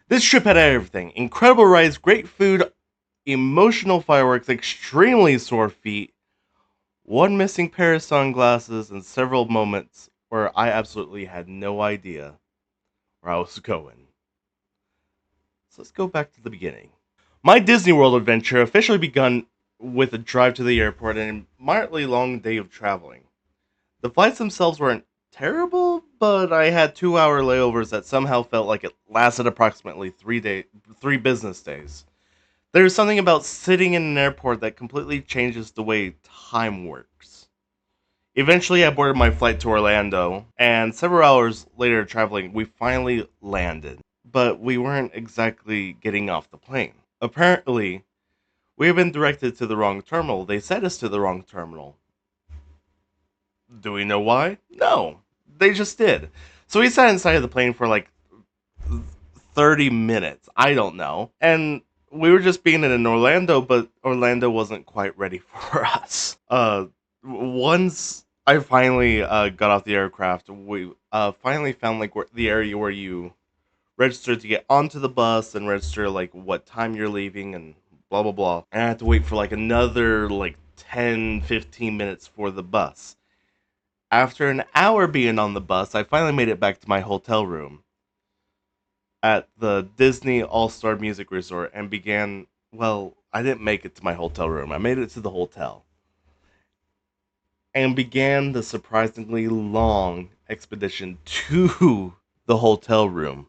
This trip had everything: incredible rides, great food, emotional fireworks, extremely sore feet, one missing pair of sunglasses, and several moments where I absolutely had no idea where I was going. So let's go back to the beginning. My Disney World adventure officially begun with a drive to the airport and a moderately long day of traveling. The flights themselves weren't terrible, but I had 2 hour layovers that somehow felt like it lasted approximately 3 business days. There's something about sitting in an airport that completely changes the way time works. Eventually, I boarded my flight to Orlando, and several hours later traveling, we finally landed. But we weren't exactly getting off the plane. Apparently, we had been directed to the wrong terminal. They sent us to the wrong terminal. Do we know why? No. They just did. So we sat inside of the plane for like 30 minutes. I don't know. And we were just being in Orlando, but Orlando wasn't quite ready for us. Once I finally got off the aircraft, we finally found like the area where you register to get onto the bus and register like what time you're leaving and blah blah blah. And I had to wait for like another like 10-15 minutes for the bus. After an hour being on the bus, I finally made it back to my hotel room at the Disney All-Star Music Resort and began, well, I didn't make it to my hotel room. I made it to the hotel and began the surprisingly long expedition to the hotel room.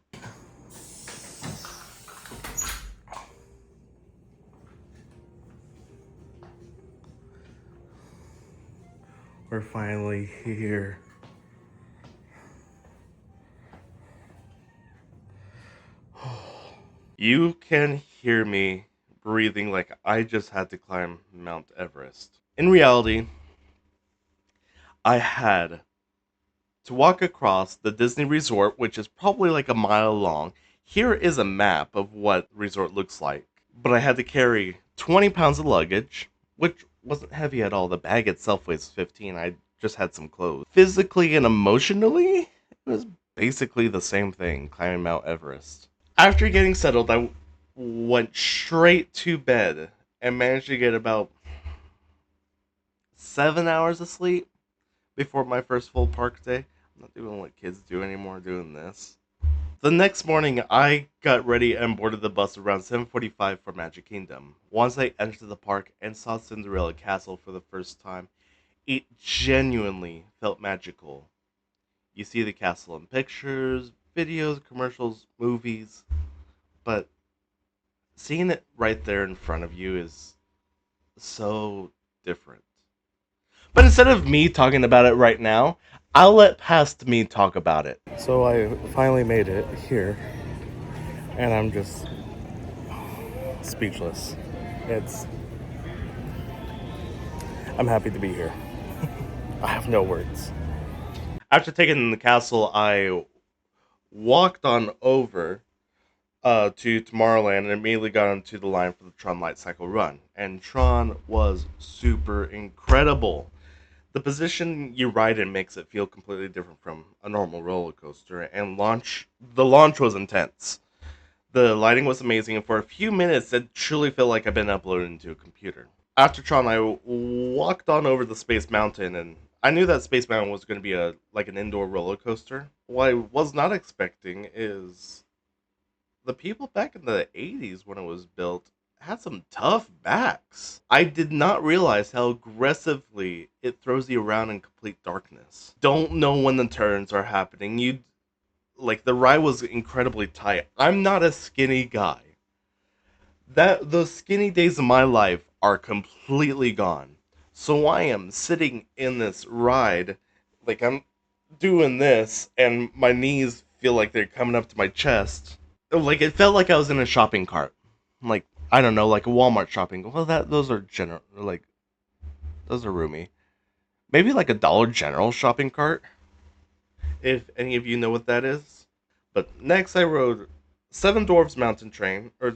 We're finally here. You can hear me breathing like I just had to climb Mount Everest. In reality, I had to walk across the Disney Resort, which is probably like a mile long. Here is a map of what resort looks like. But I had to carry 20 pounds of luggage, which wasn't heavy at all. The bag itself weighs 15. I just had some clothes. Physically and emotionally, it was basically the same thing, climbing Mount Everest. After getting settled, I went straight to bed and managed to get about 7 hours of sleep before my first full park day. I'm not doing what kids do anymore, doing this. The next morning, I got ready and boarded the bus around 7:45 for Magic Kingdom. Once I entered the park and saw Cinderella Castle for the first time, it genuinely felt magical. You see the castle in pictures, videos, commercials, movies, but seeing it right there in front of you is so different. But instead of me talking about it right now, I'll let past me talk about it. So I finally made it here, and I'm just speechless. It's I'm happy to be here. I have no words. After taking the castle, I walked on over to Tomorrowland and immediately got onto the line for the Tron Light Cycle run. And Tron was super incredible. The position you ride in makes it feel completely different from a normal roller coaster, and the launch was intense. The lighting was amazing, and for a few minutes, it truly felt like I've been uploaded into a computer. After Tron, I walked on over the Space Mountain, and I knew that Space Mountain was going to be an indoor roller coaster. What I was not expecting is the people back in the 80s when it was built had some tough backs. I did not realize how aggressively it throws you around in complete darkness. Don't know when the turns are happening. The ride was incredibly tight. I'm not a skinny guy. That those skinny days of my life are completely gone. So I am sitting in this ride, like I'm doing this, and my knees feel like they're coming up to my chest. Like it felt like I was in a shopping cart. Like I don't know, like a Walmart shopping. Well, those are those are roomy. Maybe like a Dollar General shopping cart, if any of you know what that is. But next, I rode Seven Dwarfs Mountain Train, or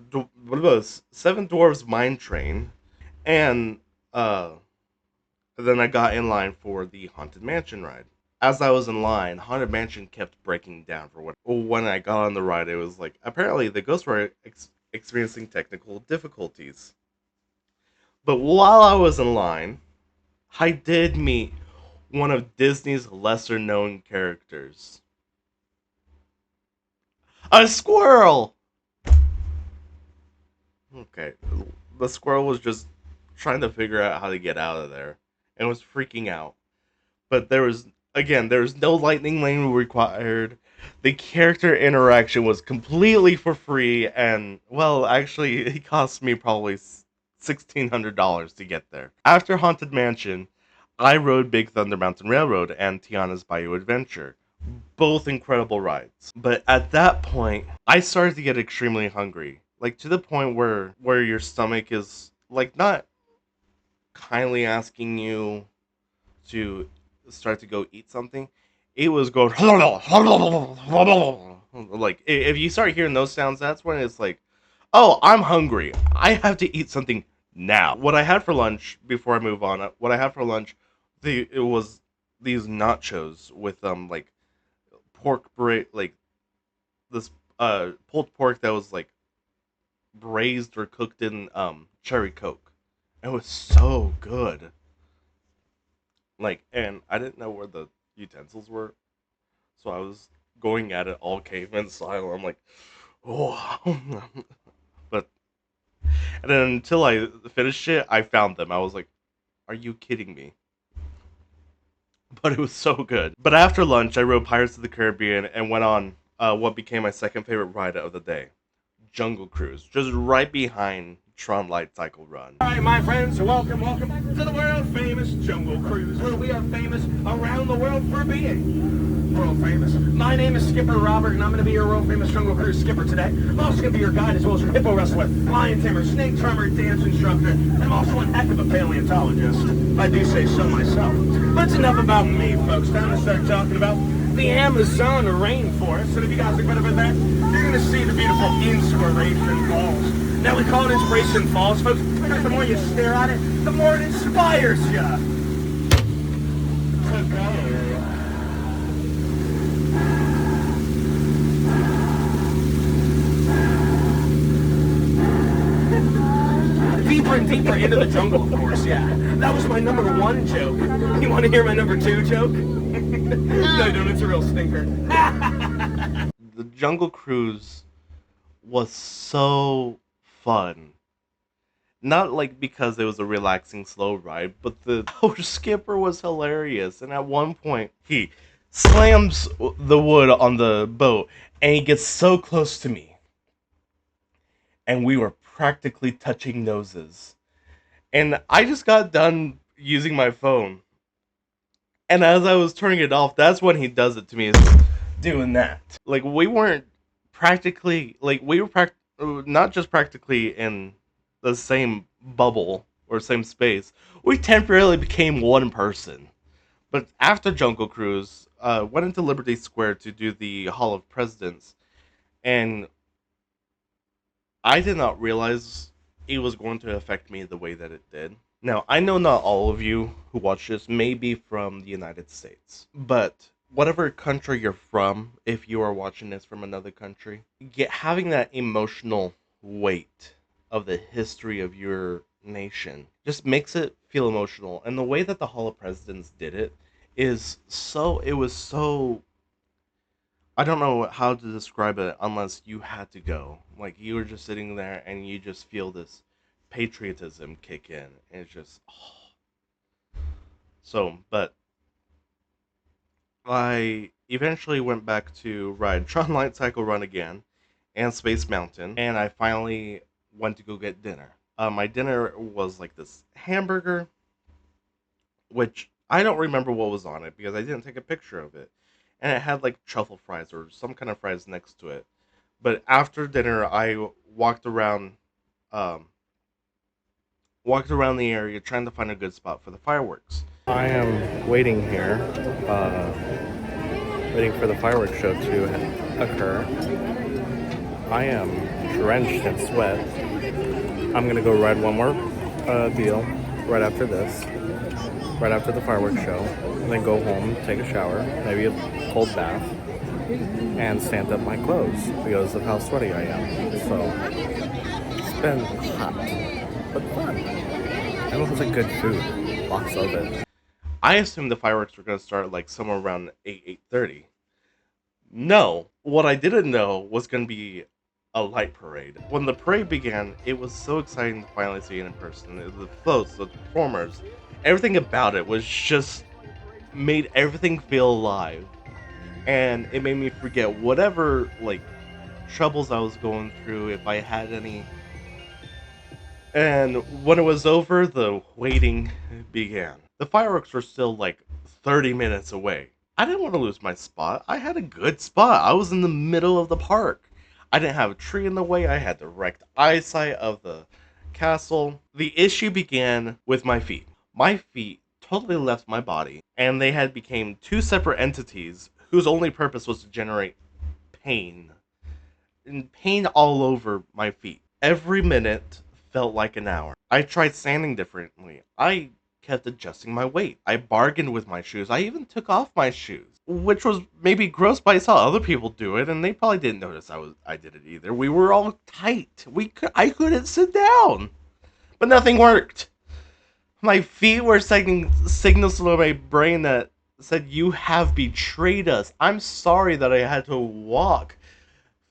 what was Seven Dwarfs Mine Train, and then I got in line for the Haunted Mansion ride. as I was in line, Haunted Mansion kept breaking down for what. When I got on the ride, it was like apparently the ghosts were experiencing technical difficulties. But while I was in line, I did meet one of Disney's lesser known characters. A squirrel! Okay, the squirrel was just trying to figure out how to get out of there and was freaking out. But there was no lightning lane required. The character interaction was completely for free, and well, actually, it cost me probably $1,600 to get there. After Haunted Mansion, I rode Big Thunder Mountain Railroad and Tiana's Bayou Adventure. Both incredible rides. But at that point, I started to get extremely hungry. Like to the point where your stomach is like not kindly asking you to start to go eat something. It was going like if you start hearing those sounds, that's when it's like, oh, I'm hungry. I have to eat something now. What I had for lunch before I move on, what I had for lunch, it was these nachos with like like this pulled pork that was like braised or cooked in cherry coke. It was so good. Like, and I didn't know where the utensils were, so I was going at it all caveman style. I'm like, oh, but and then until I finished it, I found them. I was like, are you kidding me? But it was so good. But after lunch, I rode Pirates of the Caribbean and went on what became my second favorite ride of the day, Jungle Cruise, just right behind Tron Light Cycle Run. All right, my friends, welcome to the world famous Jungle Cruise, where we are famous around the world for being world famous. My name is Skipper Robert, and I'm going to be your world famous Jungle Cruise skipper today. I'm also going to be your guide as well as your hippo wrestler, lion tamer, snake charmer, dance instructor, and I'm also one heck of a paleontologist. I do say so myself. But it's enough about me, folks. Time to start talking about the Amazon rainforest. And if you guys look right over there, you're going to see the beautiful Inspiration Falls. Now we call it Inspiration Falls, folks, because the more you stare at it, the more it inspires you. Deeper and deeper into the jungle, of course, yeah. That was my number one joke. You want to hear my number two joke? No, don't, it's a real stinker. The Jungle Cruise was so fun. Not like because it was a relaxing slow ride, but our skipper was hilarious. And at one point, he slams the wood on the boat and he gets so close to me. And we were practically touching noses. And I just got done using my phone. And as I was turning it off, that's when he does it to me. Is doing that. Like we weren't practically like we were not just practically in the same bubble or same space. We temporarily became one person. But after Jungle Cruise, went into Liberty Square to do the Hall of Presidents, and I did not realize it was going to affect me the way that it did. Now, I know not all of you who watch this may be from the United States, but whatever country you're from, if you are watching this from another country, having that emotional weight of the history of your nation just makes it feel emotional. And the way that the Hall of Presidents did it it was so, I don't know how to describe it unless you had to go. Like you were just sitting there and you just feel this patriotism kick in. And it's just, oh. So, but I eventually went back to ride Tron Light Cycle Run again and Space Mountain, and I finally went to go get dinner. My dinner was like this hamburger, which I don't remember what was on it because I didn't take a picture of it. And it had like truffle fries or some kind of fries next to it. But after dinner, I um, walked around the area trying to find a good spot for the fireworks. I am waiting here, waiting for the fireworks show to occur. I am drenched in sweat. I'm gonna go ride one more deal right after this, right after the fireworks show. and then go home, take a shower, maybe a cold bath, and stand up my clothes because of how sweaty I am. So it's been hot, but fun. And it was like good food, lots of it. I assumed the fireworks were going to start like somewhere around 8:30. No, what I didn't know was going to be a light parade. When the parade began, it was so exciting to finally see it in person. The floats, the performers, everything about it was just made everything feel alive. And it made me forget whatever like troubles I was going through, if I had any. And when it was over, the waiting began. The fireworks were still like 30 minutes away. I didn't want to lose my spot. I had a good spot. I was in the middle of the park. I didn't have a tree in the way. I had direct eyesight of the castle. The issue began with my feet. My feet totally left my body, and they had became two separate entities whose only purpose was to generate pain. And pain all over my feet. Every minute felt like an hour. I tried standing differently. I kept adjusting my weight. I bargained with my shoes. I even took off my shoes, which was maybe gross, but I saw other people do it, and they probably didn't notice I did it either. We were all tight. I couldn't sit down, but nothing worked. My feet were sending signals to my brain that said, "You have betrayed us. I'm sorry that I had to walk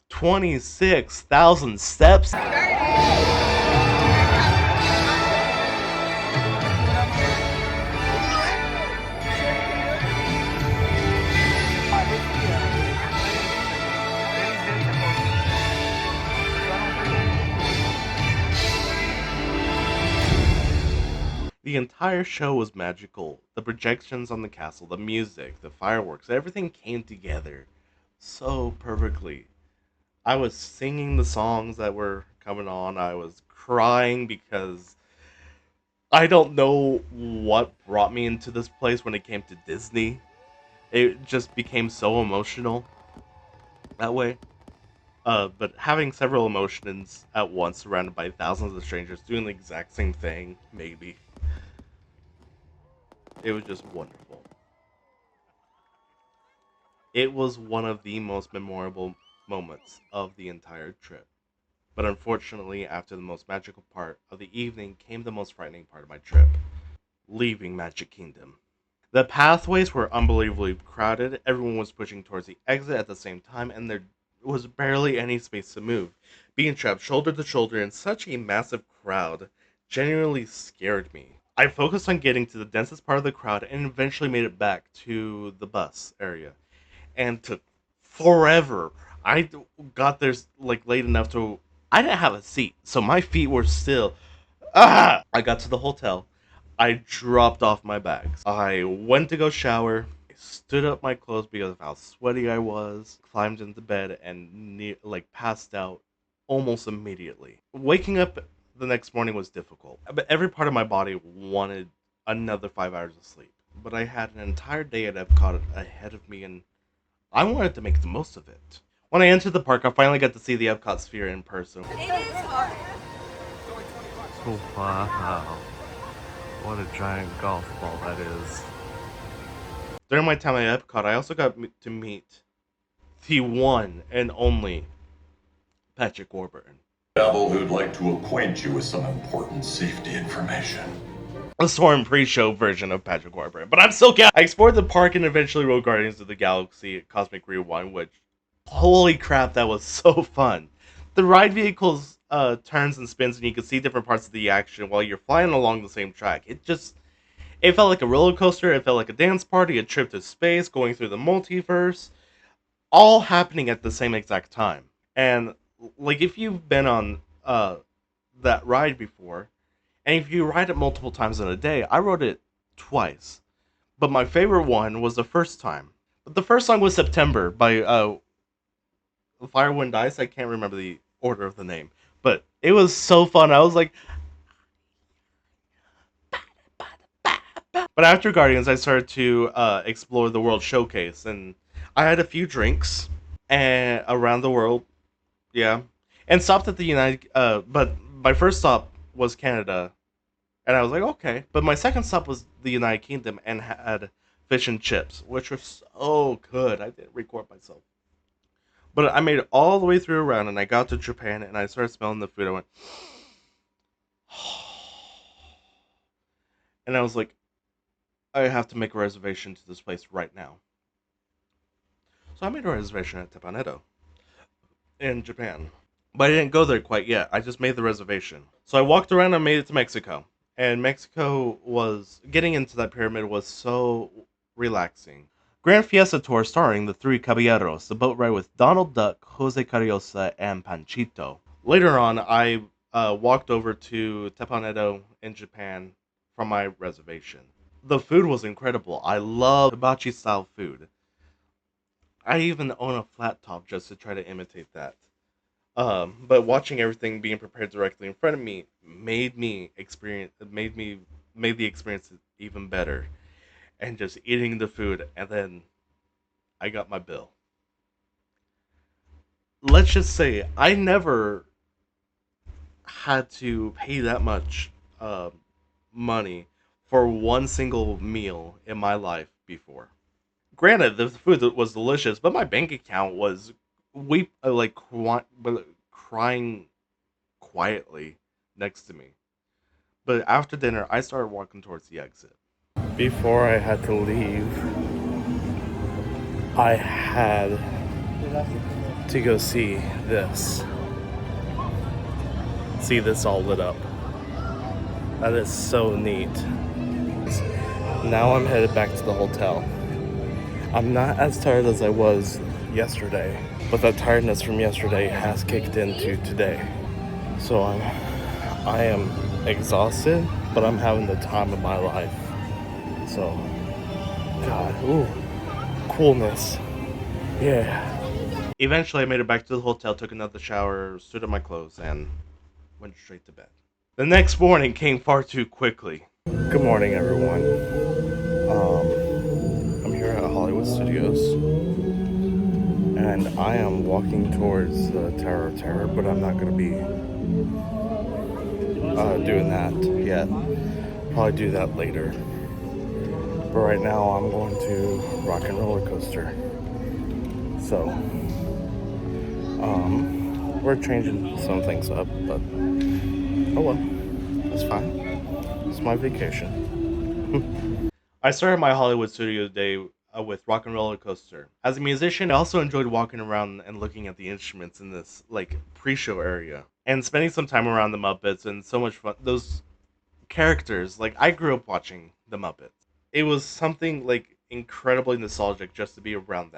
26,000 steps." The entire show was magical. The projections on the castle, the music, the fireworks, everything came together so perfectly. I was singing the songs that were coming on. I was crying because I don't know what brought me into this place when it came to Disney. It just became so emotional that way. But having several emotions at once surrounded by thousands of strangers doing the exact same thing, maybe. It was just wonderful. It was one of the most memorable moments of the entire trip. But unfortunately, after the most magical part of the evening came the most frightening part of my trip, leaving Magic Kingdom. The pathways were unbelievably crowded, everyone was pushing towards the exit at the same time, and there was barely any space to move. Being trapped shoulder to shoulder in such a massive crowd genuinely scared me. I focused on getting to the densest part of the crowd and eventually made it back to the bus area. And took forever. I got there like late enough to I didn't have a seat, so my feet were still. I got to the hotel. I dropped off my bags. I went to go shower. I stood up my clothes because of how sweaty I was. Climbed into bed and like passed out almost immediately. Waking up the next morning was difficult, but every part of my body wanted another 5 hours of sleep. But I had an entire day at Epcot ahead of me, and I wanted to make the most of it. When I entered the park, I finally got to see the Epcot Sphere in person. It is hard. Oh, wow. What a giant golf ball that is. During my time at Epcot, I also got to meet the one and only Patrick Warburton. Devil who'd like to acquaint you with some important safety information. A Storm pre-show version of Patrick Warburton, but I'm still I explored the park and eventually rode Guardians of the Galaxy Cosmic Rewind, which, holy crap, that was so fun. The ride vehicles turns and spins, and you can see different parts of the action while you're flying along the same track. It felt like a roller coaster. It felt like a dance party, a trip to space, going through the multiverse, all happening at the same exact time. And like if you've been on that ride before, and if you ride it multiple times in a day, I rode it twice. But my favorite one was the first time. But the first song was September by Fire, Wind, Ice. I can't remember the order of the name. But it was so fun. I was like... But after Guardians, I started to explore the World Showcase. And I had a few drinks around the world. Yeah. And stopped at the United... but my first stop was Canada. And I was like, okay. But my second stop was the United Kingdom and had fish and chips, which were so good. I didn't record myself. But I made it all the way through around, and I got to Japan, and I started smelling the food. I went, and I was like, I have to make a reservation to this place right now. So I made a reservation at Tepanedo in Japan. But I didn't go there quite yet. I just made the reservation. So I walked around and made it to Mexico. And Mexico was getting into that pyramid was so relaxing. Grand Fiesta Tour starring the Three Caballeros, the boat ride with Donald Duck, Jose Carriosa, and Panchito. Later on, I walked over to Tepanedo in Japan from my reservation. The food was incredible. I love hibachi style food. I even own a flat top just to try to imitate that. But watching everything being prepared directly in front of me made the experience even better. And just eating the food, and then I got my bill. Let's just say I never had to pay that much money for one single meal in my life before. Granted, the food was delicious, but my bank account was crying quietly next to me. But after dinner, I started walking towards the exit. Before I had to leave, I had to go see this. See this all lit up. That is so neat. Now I'm headed back to the hotel. I'm not as tired as I was yesterday, but that tiredness from yesterday has kicked into today. So I am exhausted, but I'm having the time of my life. So, God, ooh, coolness. Yeah. Eventually, I made it back to the hotel, took another shower, stood up my clothes, and went straight to bed. The next morning came far too quickly. Good morning, everyone. I'm here at Hollywood Studios, and I am walking towards the Tower of Terror, but I'm not going to be doing that yet. Probably do that later. But right now, I'm going to Rock and Roller Coaster. So, we're changing some things up, but oh well, it's fine. It's my vacation. I started my Hollywood studio day with Rock and Roller Coaster. As a musician, I also enjoyed walking around and looking at the instruments in this pre-show area and spending some time around the Muppets and so much fun. Those characters, I grew up watching the Muppets. It was something incredibly nostalgic just to be around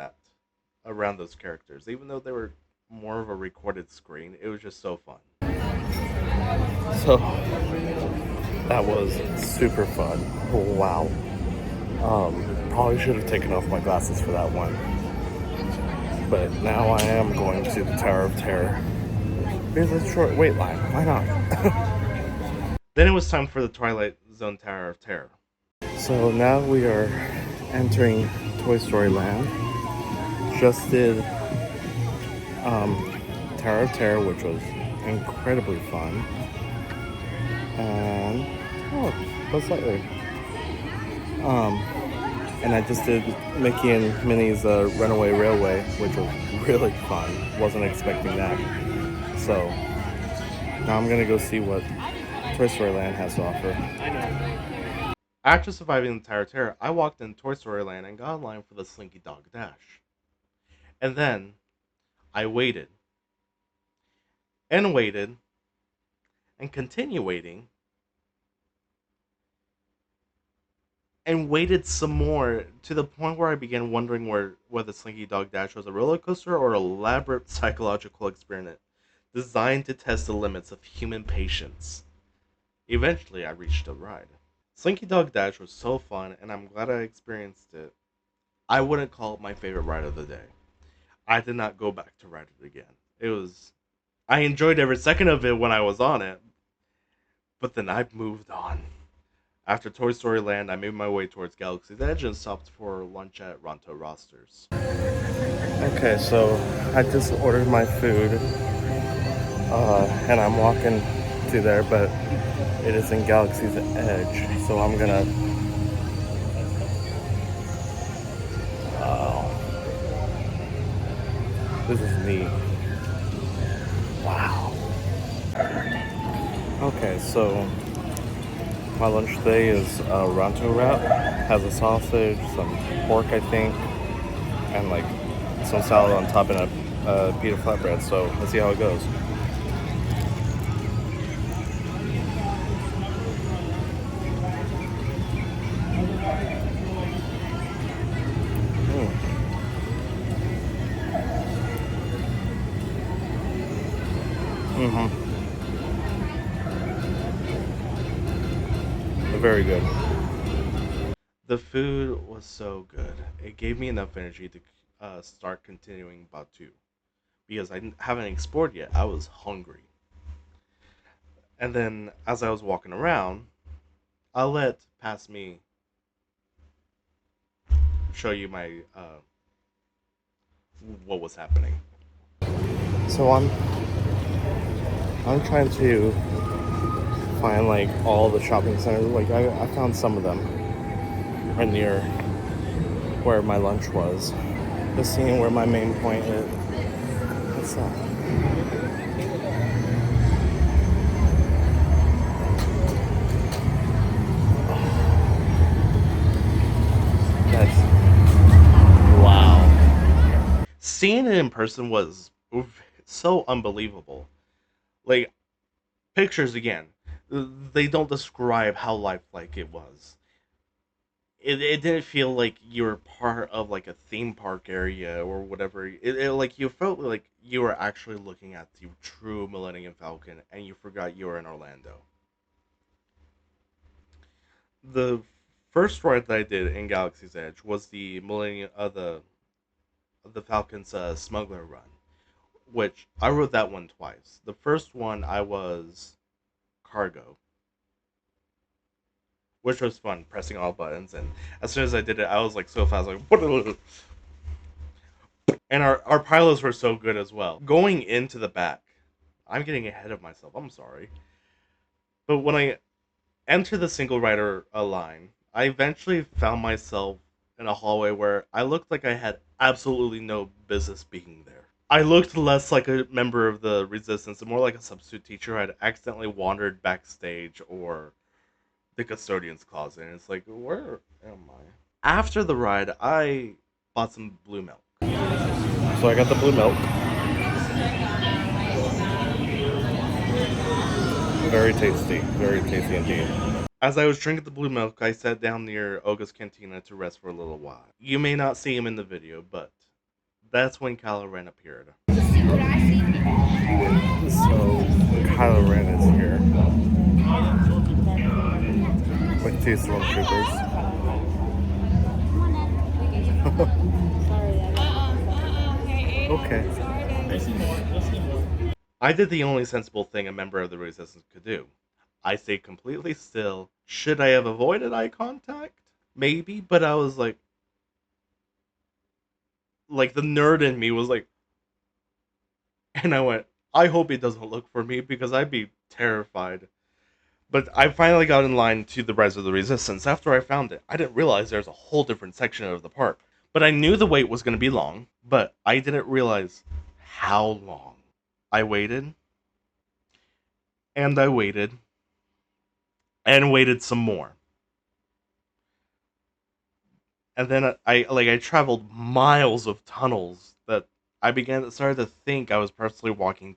those characters, even though they were more of a recorded screen. It was just so fun. So that was super fun. Wow. Probably should have taken off my glasses for that one. But now I am going to the Tower of Terror. There's a short wait line. Why not? Then it was time for the Twilight Zone Tower of Terror. So now we are entering Toy Story Land. Just did Tower of Terror, which was incredibly fun. And Buzz Lightyear. And I just did Mickey and Minnie's Runaway Railway, which was really fun. Wasn't expecting that. So now I'm gonna go see what Toy Story Land has to offer. After surviving the Tower of Terror, I walked in Toy Story Land and got in line for the Slinky Dog Dash. And then I waited and waited and continued waiting and waited some more to the point where I began wondering whether Slinky Dog Dash was a roller coaster or an elaborate psychological experiment designed to test the limits of human patience. Eventually, I reached the ride. Slinky Dog Dash was so fun, and I'm glad I experienced it. I wouldn't call it my favorite ride of the day. I did not go back to ride it again. I enjoyed every second of it when I was on it, but then I moved on. After Toy Story Land, I made my way towards Galaxy's Edge and stopped for lunch at Ronto Rosters. Okay, so I just ordered my food, and I'm walking to there, but it is in Galaxy's Edge, so I'm gonna This is neat. Wow. Okay, so my lunch today is a Ronto wrap. Has a sausage, some pork, I think, and like some salad on top and a pita flatbread. So let's see how it goes. Mm-hmm. Very good. The food was so good. It gave me enough energy to start continuing about two because I haven't explored yet. I was hungry. And then as I was walking around, I'll let past me show you my what was happening. So I'm trying to find like all the shopping centers. Like I found some of them right near where my lunch was. Just seeing where my main point is. What's that? That's wow. Seeing it in person was so unbelievable. Like pictures again, they don't describe how lifelike it was. It didn't feel like you were part of like a theme park area or whatever. Like you felt like you were actually looking at the true Millennium Falcon and you forgot you were in Orlando. The first ride that I did in Galaxy's Edge was the Millennium the Falcon's Smuggler Run, which I rode that one twice. The first one I was cargo, which was fun, pressing all buttons. And as soon as I did it, I was like so fast, like, and our pilots were so good as well. Going into the back, I'm getting ahead of myself. I'm sorry, but when I entered the single rider line, I eventually found myself in a hallway where I looked like I had absolutely no business being there. I looked less like a member of the resistance and more like a substitute teacher who had accidentally wandered backstage or the custodian's closet. And it's like, where am I? After the ride, I bought some blue milk. So I got the blue milk. Very tasty indeed. As I was drinking the blue milk, I sat down near Oga's Cantina to rest for a little while. You may not see him in the video, but that's when Kylo Ren appeared. So Kylo Ren is here with two stormtroopers. Okay. I did the only sensible thing a member of the Resistance could do. I stayed completely still. Should I have avoided eye contact? Maybe, but I was like the nerd in me was like, and I went, I hope he doesn't look for me because I'd be terrified. But I finally got in line to the Rise of the Resistance. After I found it, I didn't realize there's a whole different section of the park. But I knew the wait was going to be long, but I didn't realize how long. I waited, and I waited, and waited some more. And then I traveled miles of tunnels that I started to think I was personally walking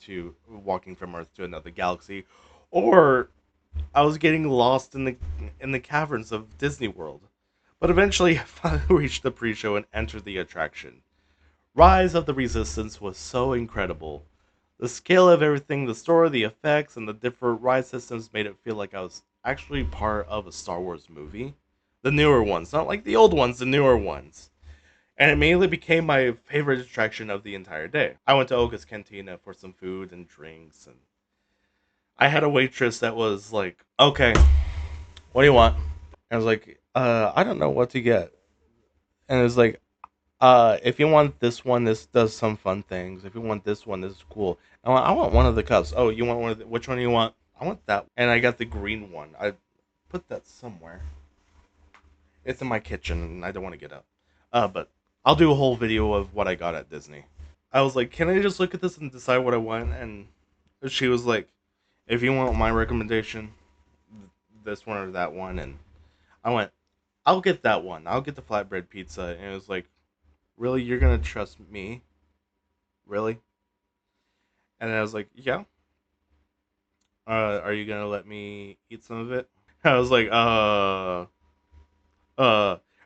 from Earth to another galaxy, or I was getting lost in the caverns of Disney World. But eventually, I finally reached the pre-show and entered the attraction. Rise of the Resistance was so incredible. The scale of everything, the story, the effects, and the different ride systems made it feel like I was actually part of a Star Wars movie. The newer ones, not like the old ones, the newer ones. And it immediately became my favorite attraction of the entire day. I went to Oga's Cantina for some food and drinks, and I had a waitress that was like, "Okay, what do you want?" I was like, I don't know what to get." And it was like, if you want this one, this does some fun things. If you want this one, this is cool. I want one of the cups. Oh, you want one of which one do you want? I want that. And I got the green one. I put that somewhere. It's in my kitchen, and I don't want to get up. But I'll do a whole video of what I got at Disney. I was like, can I just look at this and decide what I want? And she was like, if you want my recommendation, this one or that one. And I went, I'll get that one. I'll get the flatbread pizza. And it was like, really? You're going to trust me? Really? And I was like, yeah. Are you going to let me eat some of it? I was like, uh.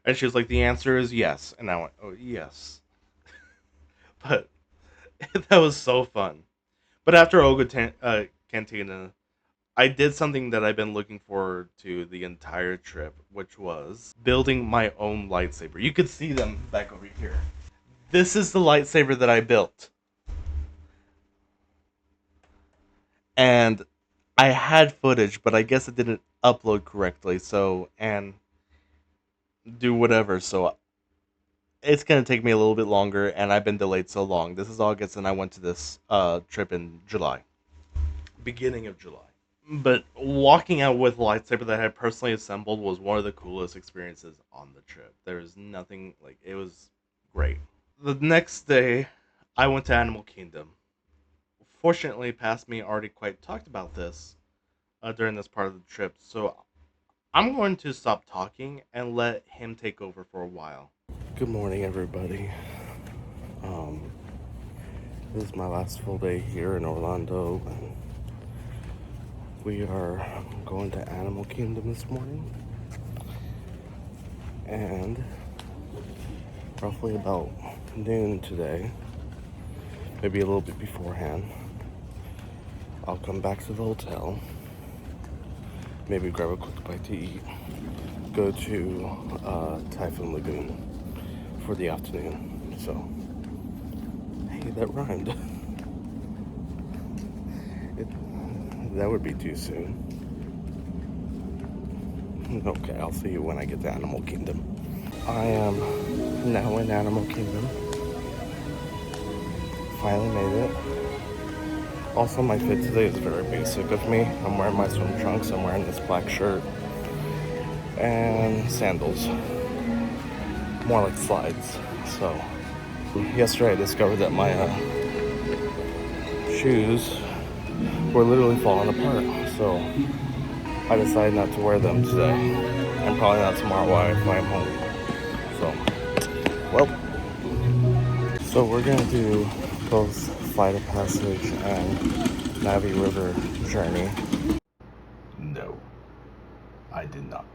And she was like, the answer is yes. And I went, oh, yes. But that was so fun. But after Cantina, I did something that I've been looking forward to the entire trip, which was building my own lightsaber. You could see them back over here. This is the lightsaber that I built. And I had footage, but I guess it didn't upload correctly, so, and do whatever, so it's gonna take me a little bit longer, and I've been delayed so long. This is August, and I went to this trip in July. Beginning of July. But walking out with a lightsaber that I had personally assembled was one of the coolest experiences on the trip. There was nothing like it was great. The next day, I went to Animal Kingdom. Fortunately, past me already quite talked about this during this part of the trip, so I'm going to stop talking and let him take over for a while. Good morning, everybody. Um, this is my last full day here in Orlando. We are going to Animal Kingdom this morning, and roughly about noon today, maybe a little bit beforehand, I'll come back to the hotel, maybe grab a quick bite to eat, go to Typhoon Lagoon for the afternoon. So, hey, that rhymed. That would be too soon. Okay, I'll see you when I get to Animal Kingdom. I am now in Animal Kingdom. Finally made it. Also, my fit today is very basic of me. I'm wearing my swim trunks, I'm wearing this black shirt, and sandals. More like slides. So, yesterday I discovered that my shoes were literally falling apart. So, I decided not to wear them today. And probably not tomorrow while I'm home. So, well. So, we're gonna do both Flight of Passage and Navi River Journey. No, I did not.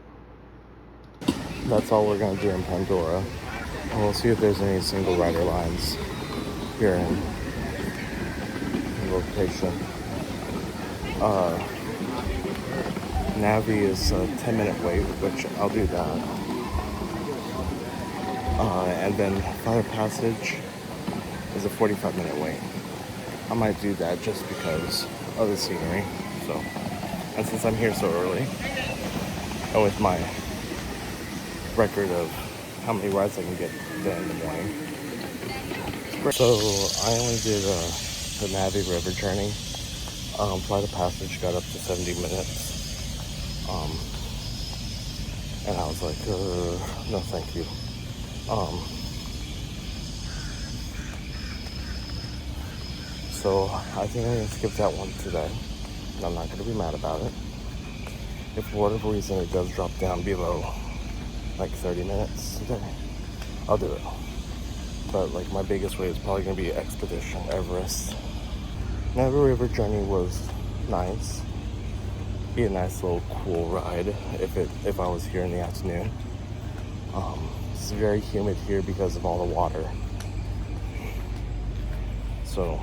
That's all we're gonna do in Pandora. And we'll see if there's any single rider lines here in the location. Navi is a 10-minute wait, which I'll do that. And then Flight of Passage is a 45-minute wait. I might do that just because of the scenery. So, and since I'm here so early, and with my record of how many rides I can get done in the morning. So I only did the Navi River journey. Flight of Passage got up to 70 minutes. And I was like, no thank you. So I think I'm gonna skip that one today. And I'm not gonna be mad about it. If for whatever reason it does drop down below like 30 minutes today, I'll do it. But like my biggest wait is probably gonna be Expedition Everest. Navi River journey was nice. Be a nice little cool ride if I was here in the afternoon. It's very humid here because of all the water. So,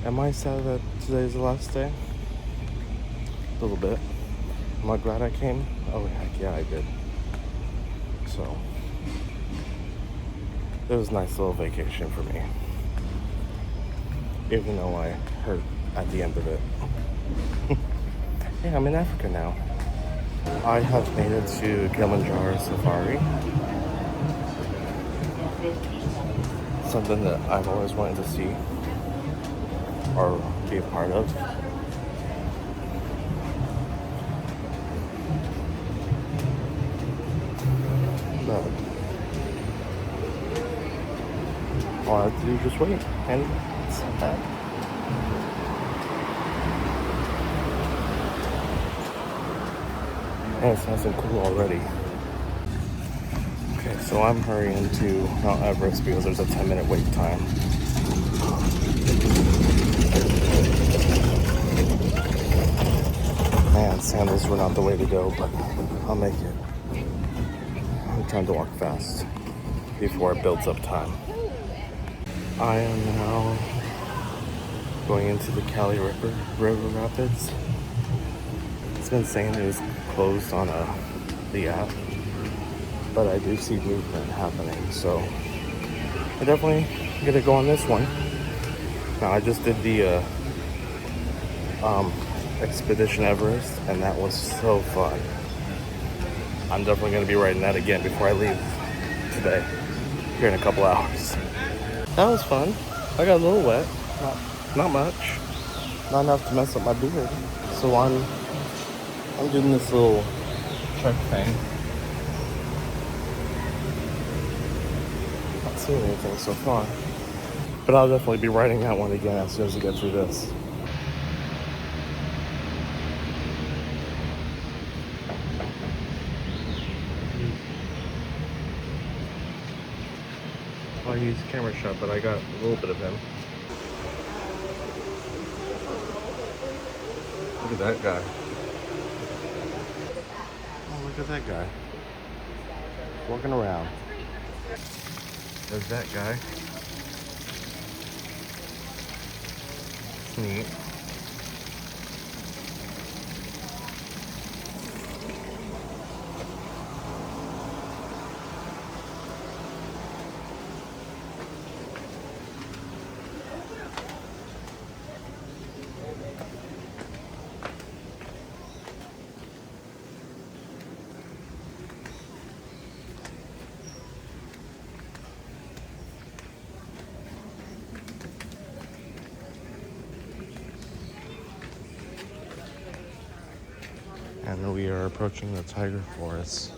am I sad that today's the last day? A little bit. Am I glad I came? Oh heck yeah, I did. So, it was a nice little vacation for me. Even though I hurt at the end of it. Hey, I'm in Africa now. I have made it to Kilimanjaro Safari. Something that I've always wanted to see or be a part of. But all I have to do is just wait, and it's not bad. And it's nice and cool already. Okay, so I'm hurrying to Mount Everest because there's a 10-minute wait time. Man, sandals were not the way to go, but I'll make it. I'm trying to walk fast before it builds up time. I am now going into the Cali River Rapids. It's been saying it was closed on the app, but I do see movement happening, so I definitely gonna go on this one. Now I just did the Expedition Everest, and that was so fun. I'm definitely gonna be riding that again before I leave today, here in a couple hours. That was fun. I got a little wet, not much, not enough to mess up my beard. So I'm doing this little trek thing. Not seeing anything so far, but I'll definitely be riding that one again as soon as we get through this. I used camera shot, but I got a little bit of him. Look at that guy. Oh, look at that guy. Walking around. There's that guy. It's neat. And we are approaching the tiger forest.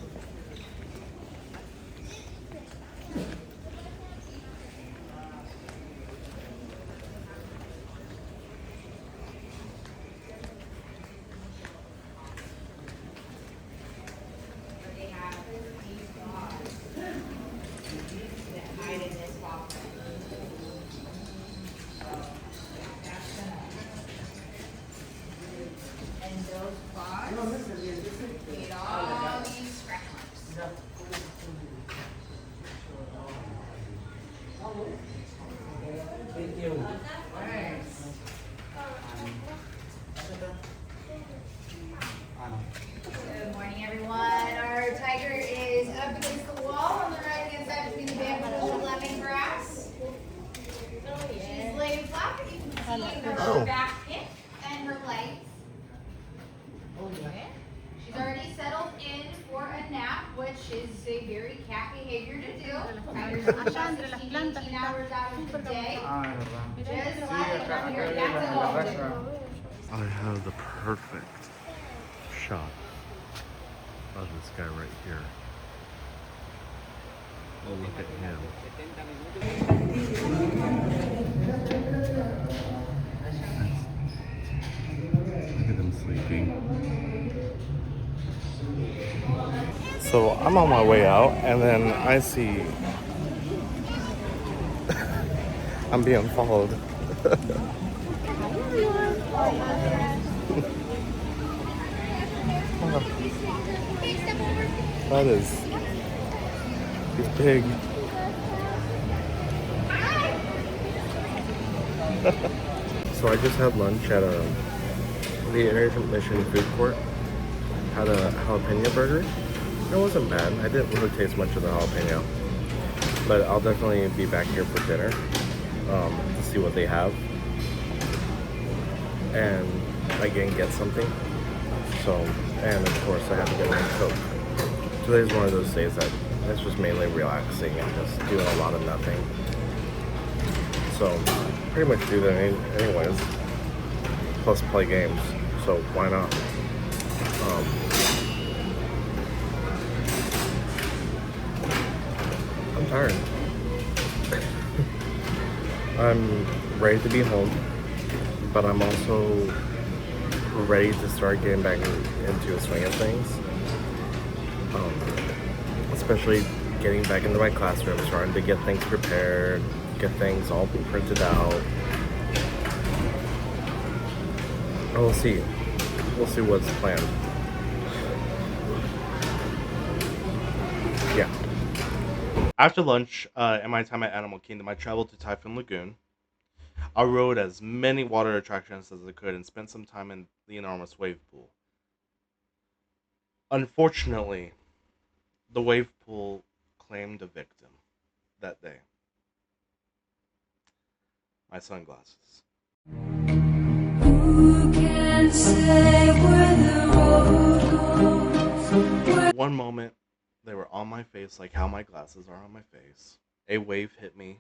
Good morning, everyone. Our tiger is up against the wall on the right-hand side between the bamboo and lemongrass. She's laying flat. You can see her back kick and her legs. Okay. She's already settled in for a nap, which is a very cat behavior to do. Tigers sleep about 16 to 18 hours out of the day. Just like up here, that's all. I have the perfect shot of this guy right here. Oh, look at him. Look at him sleeping. So I'm on my way out, and then I see I'm being followed. That is, he's big. So I just had lunch at the intermission food court. Had a jalapeno burger. It wasn't bad. I didn't really taste much of the jalapeno, but I'll definitely be back here for dinner to see what they have, and again get something. So, and of course I have to get my Coke. Today's one of those days that it's just mainly relaxing and just doing a lot of nothing. So pretty much do that anyways. Plus play games. So why not? I'm tired. I'm ready to be home, but I'm also ready to start getting back into the swing of things. Especially getting back into my classroom, starting to get things prepared, get things all printed out. And we'll see. We'll see what's planned. Yeah. After lunch, and my time at Animal Kingdom, I traveled to Typhoon Lagoon. I rode as many water attractions as I could and spent some time in the enormous wave pool. Unfortunately, the wave pool claimed a victim that day. My sunglasses. Who can say where the road goes? One moment, they were on my face like how my glasses are on my face. A wave hit me,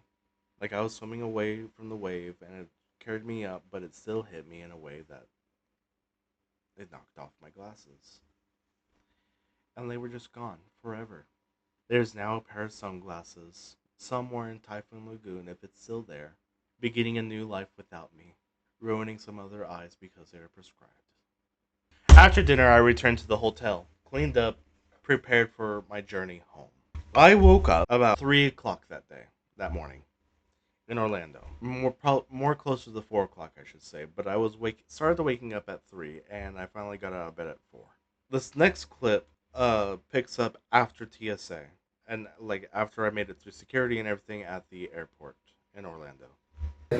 like I was swimming away from the wave, and it carried me up, but it still hit me in a way that it knocked off my glasses. And they were just gone forever. There's now a pair of sunglasses somewhere in Typhoon Lagoon, if it's still there, beginning a new life without me, ruining some other eyes because they are prescribed. After dinner, I returned to the hotel, cleaned up, prepared for my journey home. I woke up about 3 o'clock that morning, in Orlando. More closer to the 4 o'clock, I should say. But I was started waking up at 3, and I finally got out of bed at 4. This next clip picks up after TSA, and like after I made it through security and everything at the airport in Orlando. I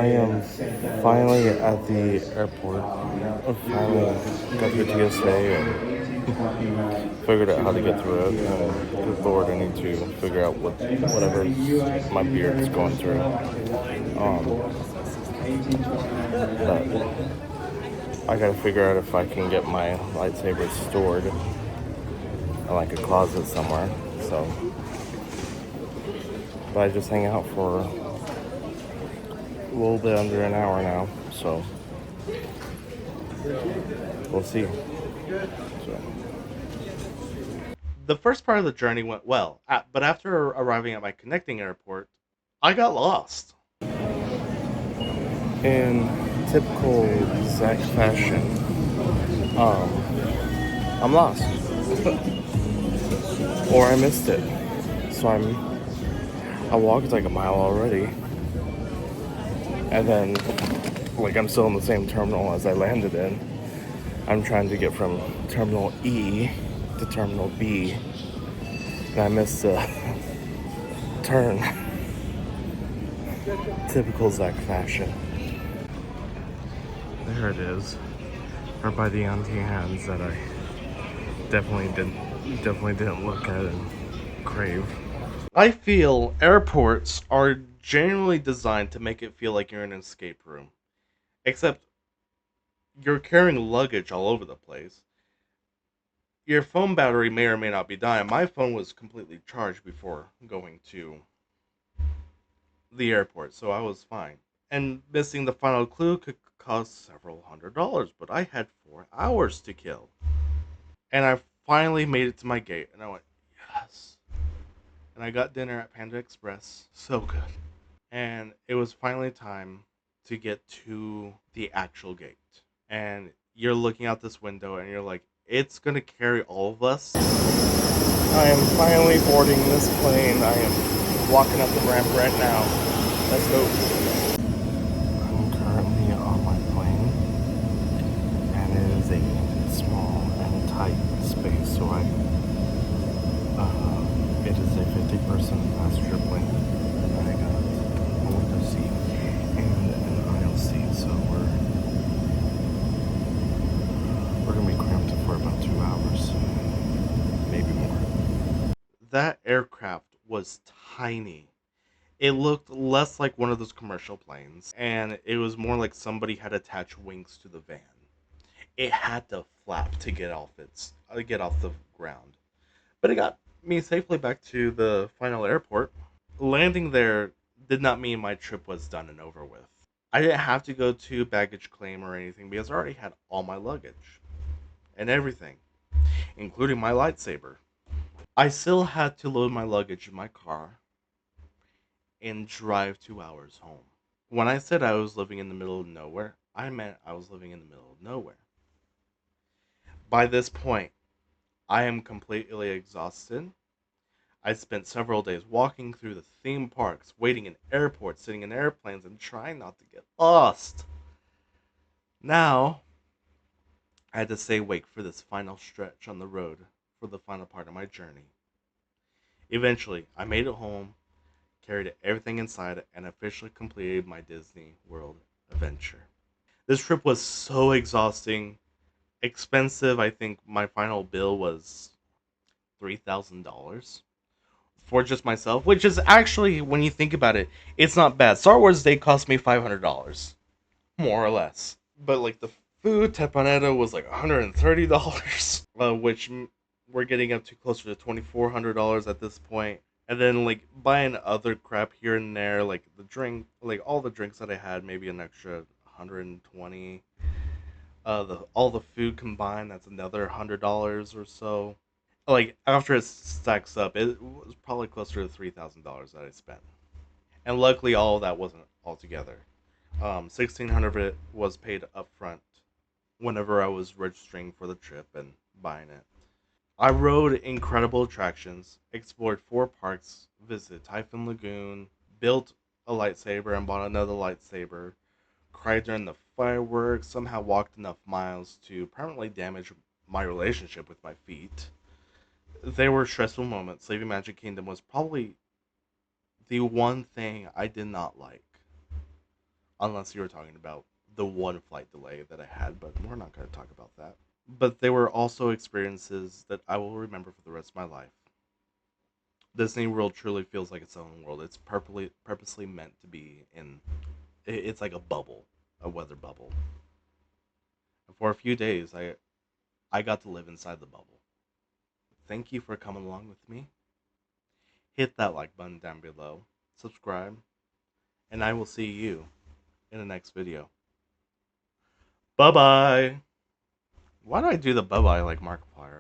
am finally at the airport. I finally got through TSA and figured out how to get through it. And good lord, I need to figure out whatever my beard's going through. But I gotta figure out if I can get my lightsaber stored in like a closet somewhere. So, but I just hang out for a little bit under an hour now, so we'll see. So. The first part of the journey went well, but after arriving at my connecting airport, I got lost. In typical Zach fashion, I'm lost, or I missed it. So I walked like a mile already, and then like I'm still in the same terminal as I landed in. I'm trying to get from Terminal E to Terminal B, and I missed a turn. Typical Zach fashion. There it is, right by the auntie hands that I definitely didn't look at and crave. I feel airports are generally designed to make it feel like you're in an escape room, except you're carrying luggage all over the place. Your phone battery may or may not be dying. My phone was completely charged before going to the airport, so I was fine. And missing the final clue could cost several $100s, but I had 4 hours to kill. And I finally made it to my gate, and I went, yes. And I got dinner at Panda Express. So good. And it was finally time to get to the actual gate. And you're looking out this window, and you're like, it's going to carry all of us. I am finally boarding this plane. I am walking up the ramp right now. Let's go. I'm currently on my plane, and it is a small and tight space, so it is a 50-person passenger plane. I got a window seat and an aisle seat, so we're gonna be cramped for about 2 hours, maybe more. That aircraft was tiny. It looked less like one of those commercial planes, and it was more like somebody had attached wings to the van. It had to flap to get off the ground. But it got me safely back to the final airport. Landing there did not mean my trip was done and over with. I didn't have to go to baggage claim or anything because I already had all my luggage and everything, including my lightsaber. I still had to load my luggage in my car and drive 2 hours home. When I said I was living in the middle of nowhere, I meant I was living in the middle of nowhere. By this point, I am completely exhausted. I spent several days walking through the theme parks, waiting in airports, sitting in airplanes, and trying not to get lost. Now, I had to stay awake for this final stretch on the road for the final part of my journey. Eventually, I made it home, carried everything inside, and officially completed my Disney World adventure. This trip was so exhausting, expensive. I think my final bill was $3,000 for just myself, which is actually, when you think about it, it's not bad. Star Wars Day cost me $500, more or less. But like the food, Tepaneta was like $130, which we're getting up to closer to $2,400 at this point. And then like buying other crap here and there, like the drink, like all the drinks that I had, maybe an extra 120. The all the food combined, that's another $100 or so. Like after it stacks up, it was probably closer to $3,000 that I spent. And luckily, all of that wasn't all together. 1,600 of it was paid up front whenever I was registering for the trip and buying it. I rode incredible attractions, explored 4 parks, visited Typhoon Lagoon, built a lightsaber and bought another lightsaber, cried during the fireworks, somehow walked enough miles to permanently damage my relationship with my feet. They were stressful moments. Leaving Magic Kingdom was probably the one thing I did not like, unless you were talking about the one flight delay that I had, but we're not going to talk about that. But they were also experiences that I will remember for the rest of my life. Disney World truly feels like its own world. It's purposely meant to be in. It's like a bubble, a weather bubble. And for a few days, I got to live inside the bubble. Thank you for coming along with me. Hit that like button down below, subscribe, and I will see you in the next video. Bye bye. Why do I do the bye bye like Markiplier?